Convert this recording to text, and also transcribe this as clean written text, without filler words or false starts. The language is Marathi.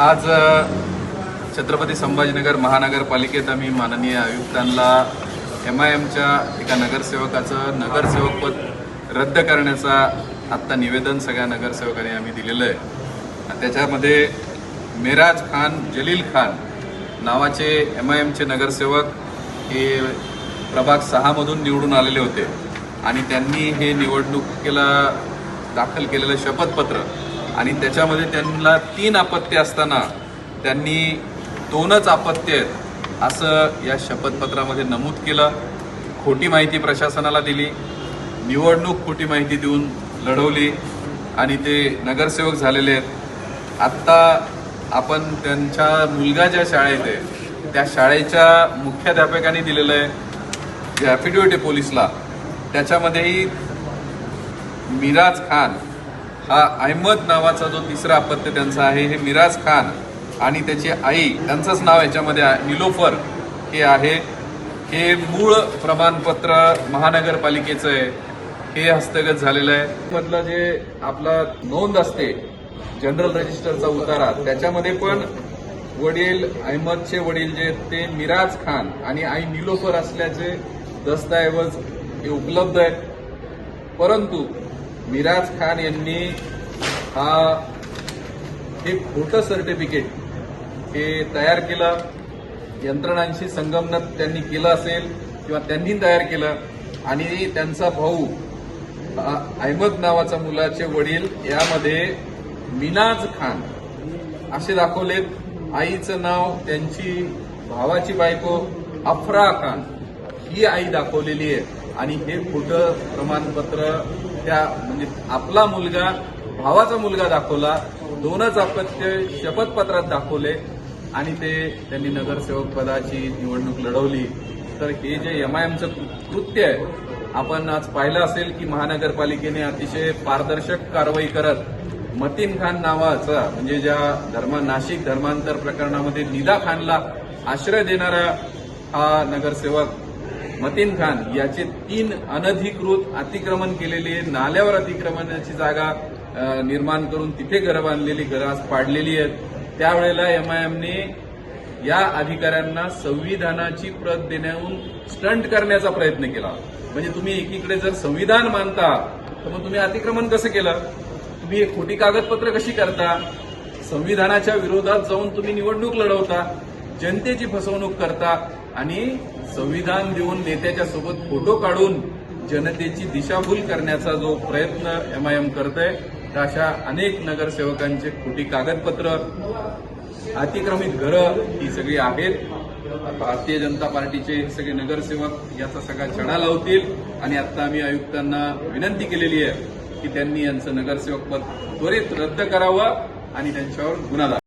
आज छत्रपती संभाजीनगर महानगरपालिकेत आम्ही माननीय आयुक्तांना MIMच्या एका नगरसेवकाचं नगरसेवकपद रद्द करण्याचा आत्ता निवेदन सगळ्या नगरसेवकांनी आम्ही दिलेलं आहे। त्याच्यामध्ये मेराज खान जलील खान नावाचे MIMचे नगरसेवक हे प्रभाग 6 मधून निवडून आलेले होते आणि त्यांनी हे निवडणुकीला दाखल केलेलं शपथपत्र आणि त्याच्यामध्ये त्यांना 3 अपत्य असताना त्यांनी 2च अपत्य आहेत असं या शपथपत्रामध्ये नमूद केलं। खोटी माहिती प्रशासनाला दिली, निवडणूक खोटी माहिती देऊन लढवली आणि ते नगरसेवक झालेले आहेत। आत्ता आपण त्यांच्या मुलगा ज्या शाळेत आहे त्या शाळेच्या मुख्याध्यापकांनी दिलेलं आहे जे ॲफिडेव्हिट आहे पोलिसला, त्याच्यामध्येही मिराज खान हा अहमद नावाचा जो 3रा अपत्य त्यांचा आहे हे मिराज खान आणि त्याची आई त्यांचंच नाव याच्यामध्ये निलोफर हे आहे। हे मूळ प्रमाणपत्र महानगरपालिकेचं आहे, हे हस्तगत झालेलं आहे। मधलं जे आपला नोंद असते जनरल रजिस्टरचा उतारा त्याच्यामध्ये पण वडील अहमदचे वडील जे ते मिराज खान आणि आई निलोफर असल्याचे दस्तऐवज हे उपलब्ध आहेत, परंतु मिराज खान यांनी हे खोटं सर्टिफिकेट हे तयार केलं, यंत्रणांशी संगनमत त्यांनी केलं असेल किंवा त्यांनी तयार केलं आणि त्यांचा भाऊ अहमद नावाचा मुलाचे वडील यामध्ये मिनाज खान असे दाखवलेत। आईचं नाव त्यांची भावाची बायको अफरा खान ही आई दाखवलेली आहे आणि हे खोटं प्रमाणपत्र त्या म्हणजे आपला मुलगा भावाचा मुलगा दाखवला, 2च अपत्य शपथपत्रात दाखवले आणि ते त्यांनी नगरसेवक पदाची निवडणूक लढवली। तर हे जे MIMचं कृत्य आहे, आपण आज पाहिलं असेल की महानगरपालिकेने अतिशय पारदर्शक कारवाई करत मतीन खान नावाचा म्हणजे ज्या नाशिक धर्मांतर प्रकरणामध्ये निदा खानला आश्रय देणारा हा नगरसेवक मतीन खान याचे 3 अनधिकृत अतिक्रमण केलेली नाल्यावर अतिक्रमणाची जागा निर्माण करून तिथे घरं बांधलेली, घरं आज पाडलेली आहेत। त्यावेळेला MIMने या अधिकाऱ्यांना संविधानाची प्रत देण्याहून स्टंट करण्याचा प्रयत्न केला। म्हणजे तुम्ही एकीकडे जर संविधान मानता तर मग तुम्ही अतिक्रमण कसं केलं, तुम्ही एक खोटी कागदपत्र कशी करता, संविधानाच्या विरोधात जाऊन तुम्ही निवडणूक लढवता, जनतेची फसवणूक करता आणि संविधान देऊन नेत्याच्या सोबत फोटो काढून जनतेची दिशाभूल करण्याचा जो प्रयत्न MIM करतंय, तर अशा अनेक नगरसेवकांचे खोटी कागदपत्र, अतिक्रमित घरं ही सगळी आहेत। भारतीय जनता पार्टीचे सगळे नगरसेवक याचा सगळा छडा लावतील आणि आता आम्ही आयुक्तांना विनंती केलेली आहे की त्यांनी यांचं नगरसेवक पद त्वरित रद्द करावं आणि त्यांच्यावर गुन्हा दाखल